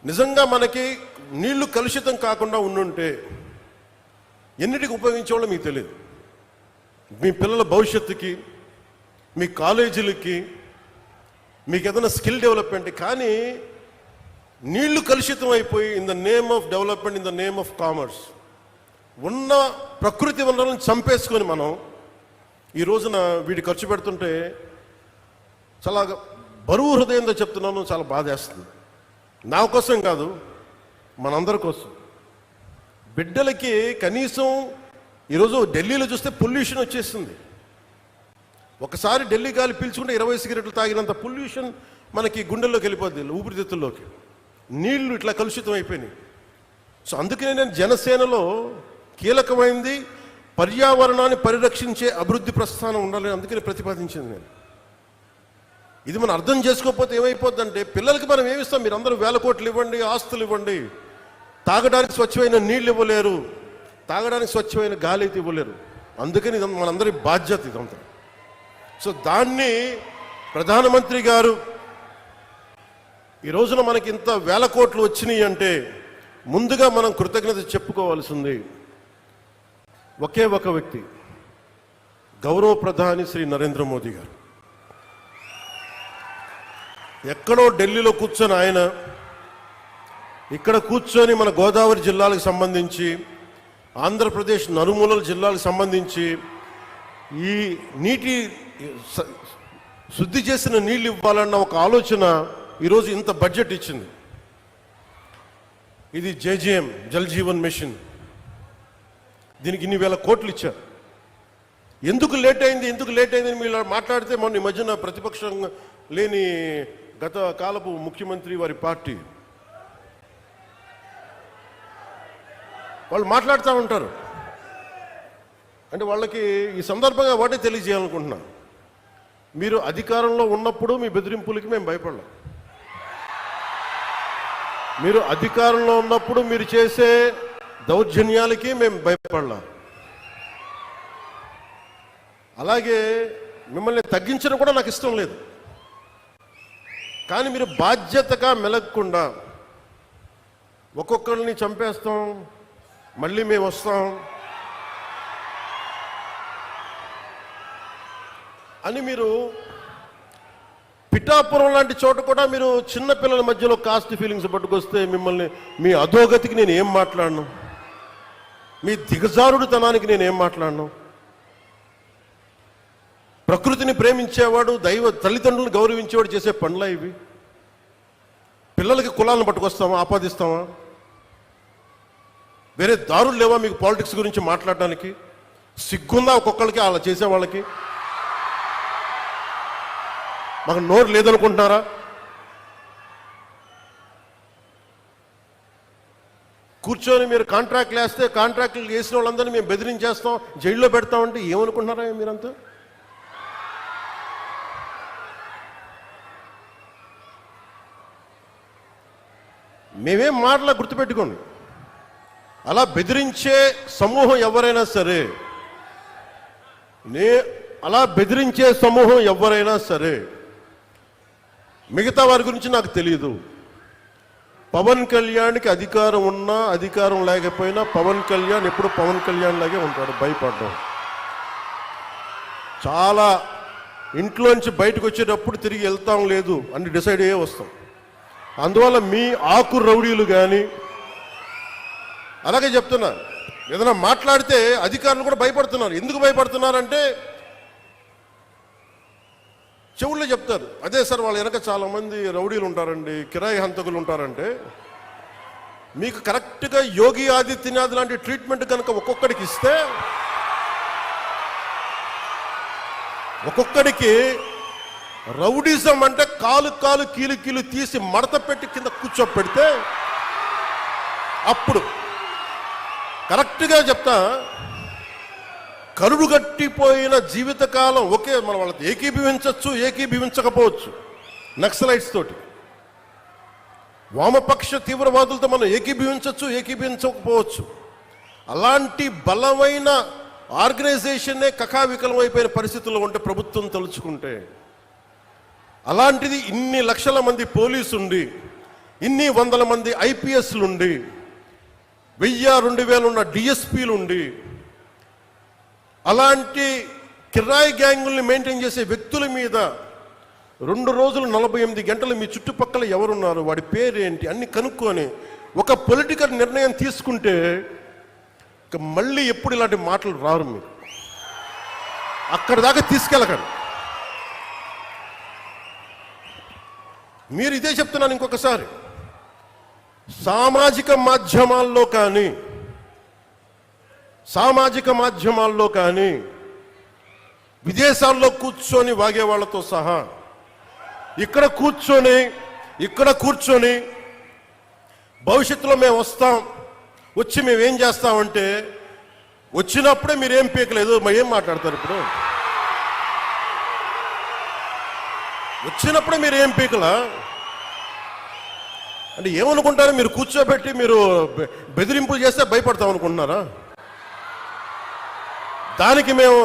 నిజంగా మనకి నీళ్లు కలుషితం కాకుండా ఉండుంటే ఎన్నిటికి ఉపయోగించేవాళ్ళో మీకు తెలియదు. మీ పిల్లల భవిష్యత్తుకి, మీ కాలేజీలకి, మీకు ఏదైనా స్కిల్ డెవలప్మెంట్. కానీ నీళ్లు కలుషితం అయిపోయి in the name of development, in the name of commerce ఉన్న ప్రకృతి వనరులను చంపేసుకొని మనం ఈ రోజున వీటి ఖర్చు పెడుతుంటే చాలా బరువు హృదయంతో చెప్తున్నాను, చాలా బాధేస్తుంది. నా కోసం కాదు, మనందరి కోసం. బిడ్డలకి కనీసం ఈరోజు ఢిల్లీలో చూస్తే పొల్యూషన్ వచ్చేస్తుంది. ఒకసారి ఢిల్లీ గాలి పీల్చుకుంటే 20 సిగరెట్లు తాగినంత పొల్యూషన్ మనకి గుండెల్లోకి వెళ్ళిపోద్ది, ఊపిరితిత్తుల్లోకి. నీళ్లు ఇట్లా కలుషితం అయిపోయినాయి. సో అందుకనే నేను జనసేనలో కీలకమైంది పర్యావరణాన్ని పరిరక్షించే అభివృద్ధి ప్రస్థానం ఉండాలని అందుకని ప్రతిపాదించింది నేను. ఇది మనం అర్థం చేసుకోకపోతే ఏమైపోద్దంటే, పిల్లలకి మనం ఏమిస్తాం? మీరు అందరూ 1000 కోట్లు ఇవ్వండి, ఆస్తులు ఇవ్వండి, తాగడానికి స్వచ్ఛమైన నీళ్ళు ఇవ్వలేరు, తాగడానికి స్వచ్ఛమైన గాలి అయితే ఇవ్వలేరు. అందుకని ఇది మనందరి బాధ్యత ఇదంతా. సో దాన్ని ప్రధానమంత్రి గారు ఈ రోజున మనకి ఇంత 1000 కోట్లు వచ్చినాయి అంటే ముందుగా మనం కృతజ్ఞత చెప్పుకోవాల్సింది ఒకే ఒక వ్యక్తి, గౌరవ ప్రధాని శ్రీ నరేంద్ర మోదీ గారు. ఎక్కడో ఢిల్లీలో కూర్చొని ఆయన ఇక్కడ కూర్చొని మన గోదావరి జిల్లాలకు సంబంధించి, ఆంధ్రప్రదేశ్ నలుమూలల జిల్లాలకు సంబంధించి ఈ నీటి శుద్ధి చేసిన నీళ్ళు ఇవ్వాలన్న ఒక ఆలోచన ఈరోజు ఇంత బడ్జెట్ ఇచ్చింది. ఇది జేజేఎం, జల్ జీవన్ మిషన్. దీనికి ఇన్ని 1000 కోట్లు ఇచ్చారు. ఎందుకు లేట్ అయింది మీరు మాట్లాడితే మొన్న ఈ మధ్యన ప్రతిపక్షం లేని గత కాలపు ముఖ్యమంత్రి వారి పార్టీ వాళ్ళు మాట్లాడుతూ ఉంటారు. అంటే వాళ్ళకి ఈ సందర్భంగా వాటే తెలియజేయాలనుకుంటున్నా, మీరు అధికారంలో ఉన్నప్పుడు మీ బెదిరింపులకి మేము భయపడలేం. మీరు అధికారంలో ఉన్నప్పుడు మీరు చేసే దౌర్జన్యాలకి మేము భయపడలేం. అలాగే మిమ్మల్ని తగ్గించడం కూడా నాకు ఇష్టం లేదు. కానీ మీరు బాధ్యతగా మెలగకుండా ఒక్కొక్కరిని చంపేస్తాం, మళ్ళీ మేము వస్తాం అని మీరు పిఠాపురం లాంటి చోట కూడా మీరు చిన్నపిల్లల మధ్యలో కాస్ట్ ఫీలింగ్స్ పట్టుకొస్తే మిమ్మల్ని, మీ అధోగతికి నేను ఏం మాట్లాడను, మీ దిగజారుడుతనానికి నేను ఏం మాట్లాడను. ప్రకృతిని ప్రేమించేవాడు, తల్లిదండ్రులను గౌరవించేవాడు చేసే పనులా ఇవి? పిల్లలకి కులాలను పట్టుకొస్తామా, ఆపాదిస్తామా? వేరే దారులు లేవా మీకు పాలిటిక్స్ గురించి మాట్లాడడానికి? సిగ్గుందా ఒక్కొక్కరికి అలా చేసే వాళ్ళకి? మాకు నోరు లేదనుకుంటున్నారా? కూర్చొని మీరు కాంట్రాక్ట్లు వేస్తే కాంట్రాక్ట్లు వేసిన వాళ్ళందరినీ మేము బెదిరించేస్తాం, జైల్లో పెడతామంటే ఏమనుకుంటున్నారా మీరంతా? మేమేం మాటలా గుర్తుపెట్టుకోండి. అలా బెదిరించే సమూహం ఎవరైనా సరే, మిగతా వారి గురించి నాకు తెలియదు. పవన్ కళ్యాణ్కి అధికారం ఉన్నా అధికారం లేకపోయినా పవన్ కళ్యాణ్ ఎప్పుడు పవన్ కళ్యాణ్ లాగే ఉంటాడు, భయపడ్డాం. చాలా ఇంట్లోంచి బయటకు వచ్చేటప్పుడు తిరిగి వెళ్తాం లేదు అని డిసైడ్ అయ్యే వస్తాం. అందువల్ల మీ ఆకు రౌడీలు కానీ, అలాగే చెప్తున్నారు, ఏదైనా మాట్లాడితే అధికారులు కూడా భయపడుతున్నారు. ఎందుకు భయపడుతున్నారంటే చెవుల్లో చెప్తారు, అదే సార్ వాళ్ళ వెనక చాలామంది రౌడీలు ఉంటారండి, కిరాయి హంతకులు ఉంటారంటే. మీకు కరెక్ట్గా యోగి ఆదిత్యనాథ్ లాంటి ట్రీట్మెంట్ కనుక ఒక్కొక్కడికి ఇస్తే, ఒక్కొక్కడికి రౌడీజం అంటే కాలు కీలు తీసి మడత పెట్టి కింద కూర్చోపెడితే, అప్పుడు కరెక్ట్గా చెప్తా, కరుడు గట్టిపోయిన జీవితకాలం ఒకే మన వాళ్ళతో ఏకీభవించవచ్చు, ఏకీభవించకపోవచ్చు. నక్సలైట్స్ తోటి, వామపక్ష తీవ్రవాదులతో మనం ఏకీభవించవచ్చు, ఏకీభవించకపోవచ్చు. అలాంటి బలమైన ఆర్గనైజేషన్నే కకావికలం అయిపోయిన పరిస్థితుల్లో ఉంటే ప్రభుత్వం తలుచుకుంటే, అలాంటిది ఇన్ని లక్షల మంది పోలీసు ఉండి ఇన్ని వందల మంది ఐపీఎస్లుండి 1000-2000 ఉన్న డిఎస్పీలుండి అలాంటి కిరాయి గ్యాంగుల్ని మెయింటైన్ చేసే వ్యక్తుల మీద 2 రోజులు 48 గంటలు మీ చుట్టుపక్కల ఎవరున్నారు, వాడి పేరేంటి అన్ని కనుక్కొని ఒక పొలిటికల్ నిర్ణయం తీసుకుంటే ఇక మళ్ళీ ఎప్పుడు ఇలాంటి మాటలు రారు. మీరు అక్కడి దాకా తీసుకెళ్ళకండి. మీరు ఇదే చెప్తున్నాను ఇంకొకసారి, సామాజిక మాధ్యమాల్లో కానీ విదేశాల్లో కూర్చొని వాగే వాళ్ళతో సహా ఇక్కడ కూర్చొని భవిష్యత్తులో మేము వస్తాం, వచ్చి మేము ఏం చేస్తామంటే వచ్చినప్పుడే మీరేం పీకలేదు, ఏం మాట్లాడతారు? ఇప్పుడు వచ్చినప్పుడే మీరు ఏం పీకలా అంటే ఏమనుకుంటారు? మీరు కూర్చోబెట్టి మీరు బెదిరింపులు చేస్తే భయపడతాం అనుకుంటున్నారా? దానికి మేము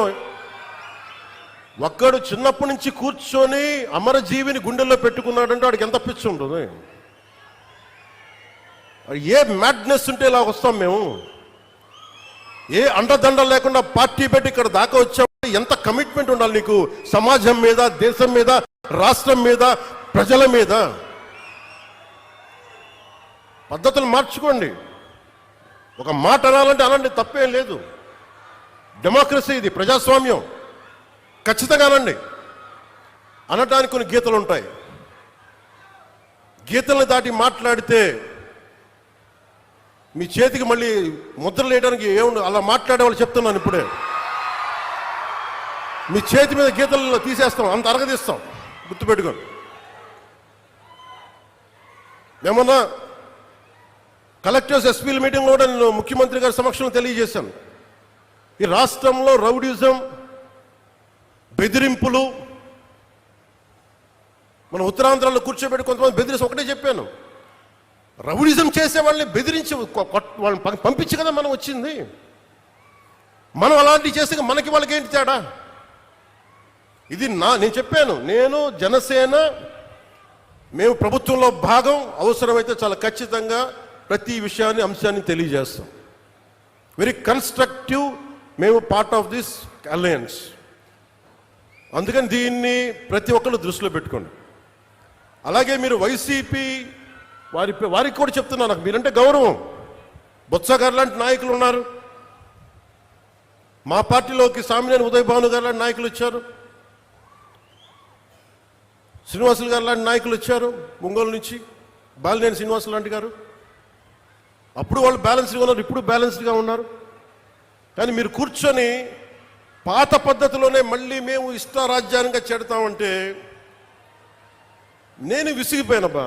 ఒక్కడు చిన్నప్పటి నుంచి కూర్చొని అమరజీవిని గుండెల్లో పెట్టుకున్నాడంటే వాడికి ఎంత పిచ్చి ఉంటుంది? ఏ మ్యాడ్నెస్ ఉంటే ఇలా వస్తాం మేము? ఏ అండదండ లేకుండా పార్టీ పెట్టి ఇక్కడ దాకా వచ్చాము. ఎంత కమిట్మెంట్ ఉండాలి నీకు సమాజం మీద, దేశం మీద, రాష్ట్రం మీద, ప్రజల మీద? పద్ధతులు మార్చుకోండి. ఒక మాట అనాలంటే అలాంటి తప్పేం లేదు. డెమోక్రసీ ఇది, ప్రజాస్వామ్యం. ఖచ్చితంగా అనండి. అనటానికి కొన్ని గీతలు ఉంటాయి. గీతలను దాటి మాట్లాడితే మీ చేతికి మళ్ళీ ముద్రలు వేయడానికి ఏముంది? అలా మాట్లాడే వాళ్ళు చెప్తున్నాను ఇప్పుడే. మీ చేతి మీద గీతలు తీసేస్తాం, అంత అరగదీస్తాం, గుర్తుపెట్టుకోండి. ఏమన్నా కలెక్టర్స్ ఎస్పీల మీటింగ్లో కూడా నేను ముఖ్యమంత్రి గారి సమక్షంలో తెలియజేశాను. ఈ రాష్ట్రంలో రౌడీజం, బెదిరింపులు, మన ఉత్తరాంధ్రలో కూర్చోబెట్టి కొంతమంది బెదిరించి ఒకటే చెప్పాను, రౌడీజం చేసే వాళ్ళని బెదిరించి వాళ్ళని పంపించి కదా మనం వచ్చింది. మనం అలాంటివి చేస్తే మనకి వాళ్ళకి ఏంటి తేడా? ఇది నేను చెప్పాను. నేను జనసేన, మేము ప్రభుత్వంలో భాగం, అవసరమైతే చాలా ఖచ్చితంగా ప్రతి విషయాన్ని, అంశాన్ని తెలియజేస్తాం. వెరీ కన్స్ట్రక్టివ్, మేము పార్ట్ ఆఫ్ దిస్ అలయన్స్. అందుకని దీన్ని ప్రతి ఒక్కరు దృష్టిలో పెట్టుకోండి. అలాగే మీరు వైసీపీ వారికి కూడా చెప్తున్నాను, నాకు మీరంటే గౌరవం. బొత్స గారు లాంటి నాయకులు ఉన్నారు, మా పార్టీలోకి సామినేని ఉదయ్ భాను గారు లాంటి నాయకులు వచ్చారు, శ్రీనివాసులు గారు లాంటి నాయకులు వచ్చారు ఒంగోలు నుంచి, బాలినేని శ్రీనివాసులు లాంటి గారు. అప్పుడు వాళ్ళు బ్యాలెన్స్డ్గా ఉన్నారు, ఇప్పుడు బ్యాలెన్స్డ్గా ఉన్నారు. కానీ మీరు కూర్చొని పాత పద్ధతిలోనే మళ్ళీ మేము ఇష్టారాజ్యాంగంగా చెడతామంటే నేను విసిగిపోయానబ్బా.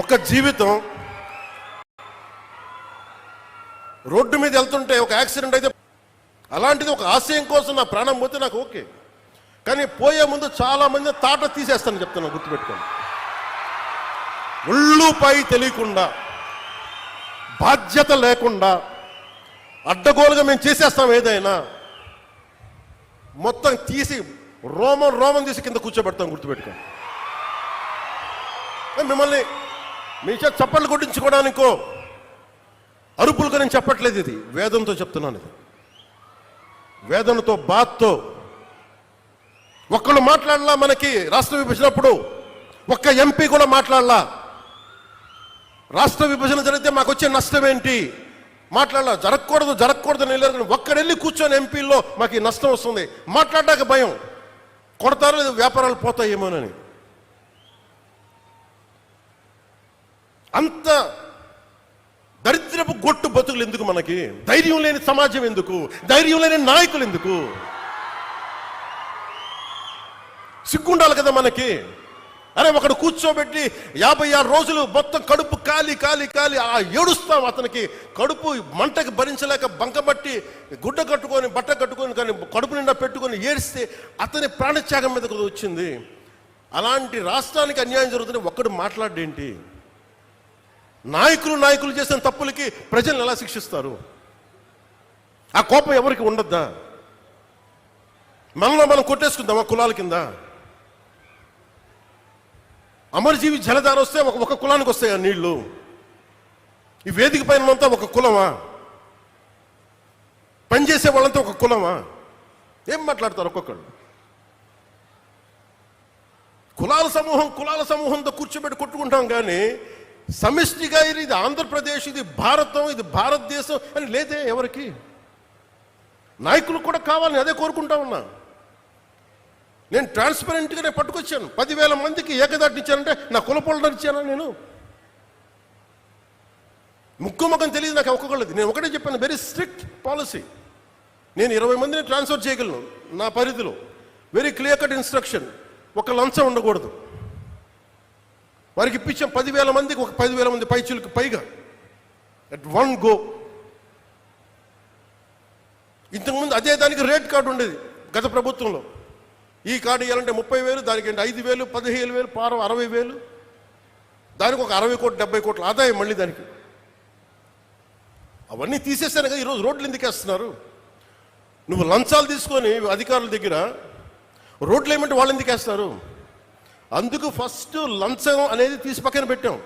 ఒక జీవితం రోడ్డు మీద వెళ్తుంటే ఒక యాక్సిడెంట్ అయితే, అలాంటిది ఒక ఆశయం కోసం నా ప్రాణం పోతే నాకు ఓకే. కానీ పోయే ముందు చాలా మంది తాట తీసేస్తానని చెప్తాను, గుర్తుపెట్టుకోండి. ఒళ్ళుపై తెలియకుండా, బాధ్యత లేకుండా, అడ్డగోలుగా మేము చేసేస్తాం ఏదైనా, మొత్తం తీసి రోమం తీసి కింద కూర్చోబెడతాం, గుర్తుపెట్టుకోండి. మిమ్మల్ని మీ చేత చప్పట్లు కొట్టించుకోవడానికో అరుపులుగా నేను చెప్పట్లేదు, ఇది వేదంతో చెప్తున్నాను. ఇది వేదనతో, బాధతో. ఒక్కళ్ళు మాట్లాడలా, మనకి రాష్ట్ర విభజనప్పుడు ఒక్క ఎంపీ కూడా మాట్లాడలా. రాష్ట్ర విభజన జరిగితే మాకు వచ్చే నష్టం ఏంటి మాట్లాడలా. జరగకూడదు నేను ఒక్కడెళ్ళి కూర్చొని ఎంపీల్లో మాకు ఈ నష్టం వస్తుంది మాట్లాడడానికి భయం, కొడతారో లేదు, వ్యాపారాలు పోతాయేమోనని. అంత దరిద్రపు గొట్టు బతుకులు ఎందుకు మనకి? ధైర్యం లేని సమాజం ఎందుకు? ధైర్యం లేని నాయకులు ఎందుకు? సిగ్గుండాలి కదా మనకి. అరే ఒకడు కూర్చోబెట్టి 56 రోజులు మొత్తం కడుపు కాలి ఏడుస్తాం. అతనికి కడుపు మంటకి భరించలేక బంకబట్టి గుడ్డ కట్టుకొని, బట్ట కట్టుకొని, కానీ కడుపు నిండా పెట్టుకొని ఏడిస్తే అతని ప్రాణత్యాగం మీదకు వచ్చింది. అలాంటి రాష్ట్రానికి అన్యాయం జరుగుతుంది, ఒక్కడు మాట్లాడేంటి? నాయకులు చేసిన తప్పులకి ప్రజలను ఎలా శిక్షిస్తారు? ఆ కోపం ఎవరికి ఉండద్దా? మనలో మనం కొట్టేసుకుందామా కులాల కింద? అమరజీవి జలధార వస్తే ఒక కులానికి వస్తాయి ఆ నీళ్లు. ఈ వేదిక పైన అంతా ఒక కులమా? పనిచేసే వాళ్ళంతా ఒక కులమా? ఏం మాట్లాడతారు ఒక్కొక్కళ్ళు? కులాల సమూహంతో కూర్చోబెట్టి కొట్టుకుంటాం కానీ సమిష్టిగా ఇది ఆంధ్రప్రదేశ్, ఇది భారతం, ఇది భారతదేశం అని లేదే ఎవరికి. నాయకులు కూడా కావాలని అదే కోరుకుంటా ఉన్నా. నేను ట్రాన్స్పరెంట్గానే పట్టుకొచ్చాను. 10,000 మందికి ఏకదాటిని ఇచ్చానంటే నా కులపొలను ఇచ్చానా? నేను ముక్కుముఖం తెలియదు నాకు ఒక్కొక్కళ్ళది. నేను ఒకటే చెప్పాను, వెరీ స్ట్రిక్ట్ పాలసీ. నేను 20 మందిని ట్రాన్స్ఫర్ చేయగలను నా పరిధిలో. Very clear cut instruction. ఒక లంచం ఉండకూడదు. వారికి ఇప్పించాం 10,000 మందికి, ఒక 10,000 మంది పైచులకు పైగా అట్ వన్ గో. ఇంతకుముందు అదే దానికి రేట్ కార్డు ఉండేది గత ప్రభుత్వంలో. ఈ కార్డు ఇవ్వాలంటే 30,000, దానికి 5,000, 15,000, పారం 60,000, దానికి ఒక 60 కోట్లు 70 కోట్ల ఆదాయం మళ్ళీ దానికి. అవన్నీ తీసేస్తాను కదా ఈరోజు రోడ్లు ఎందుకు వేస్తున్నారు? నువ్వు లంచాలు తీసుకొని అధికారుల దగ్గర రోడ్లు ఏమంటే వాళ్ళు ఎందుకు వేస్తారు? అందుకు ఫస్ట్ లంచం అనేది తీసి పక్కన పెట్టాం.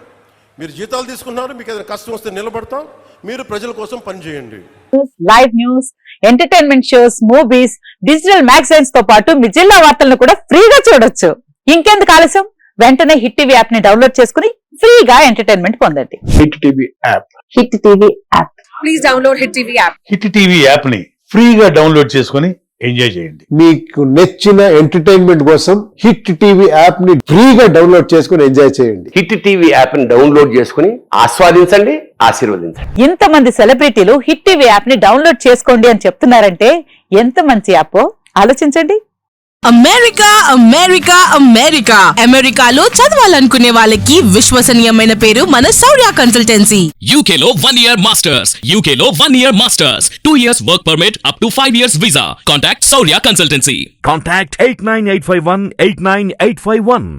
మీరు జీతాలు తీసుకున్నారు, మీకు ఏదైనా కష్టం వస్తే నిలబడతాం, మీరు ప్రజల కోసం పనిచేయండి. Live news, entertainment shows, movies, digital magazines తో పాటు మీ జిల్లా వార్తలను కూడా ఫ్రీగా చూడొచ్చు. ఇంకెందుకు ఆలస్యం? వెంటనే హిట్ టీవీ యాప్ ని డౌన్లోడ్ చేసుకుని ఫ్రీగా ఎంటర్టైన్మెంట్ పొందండి. Hit TV app. Hit TV app. Please download hit TV app. Hit TV app ని ఫ్రీగా డౌన్లోడ్ చేసుకుని ఎంజాయ్ చేయండి. మీకు నచ్చిన ఎంటర్టైన్మెంట్ కోసం హిట్ టీవీ యాప్ ని ఫ్రీగా డౌన్లోడ్ చేసుకుని ఎంజాయ్ చేయండి. హిట్ టీవీ యాప్ ని డౌన్లోడ్ చేసుకుని ఆస్వాదించండి, ఆశీర్వదించండి. ఇంతమంది సెలబ్రిటీలు హిట్ టీవీ యాప్ ని డౌన్లోడ్ చేసుకోండి అని చెప్తున్నారంటే ఎంత మంచి యాప్ ఆలోచించండి. అమెరికా అమెరికా అమెరికా అమెరికాలో చదవాలనుకునే వాళ్ళకి విశ్వసనీయమైన పేరు మన శౌర్య కన్సల్టెన్సీ. UK లో 1 year masters, UK లో 1 year masters, 2 years work permit up to 5 years visa. Contact Saurya Consultancy. Contact 89851 89851.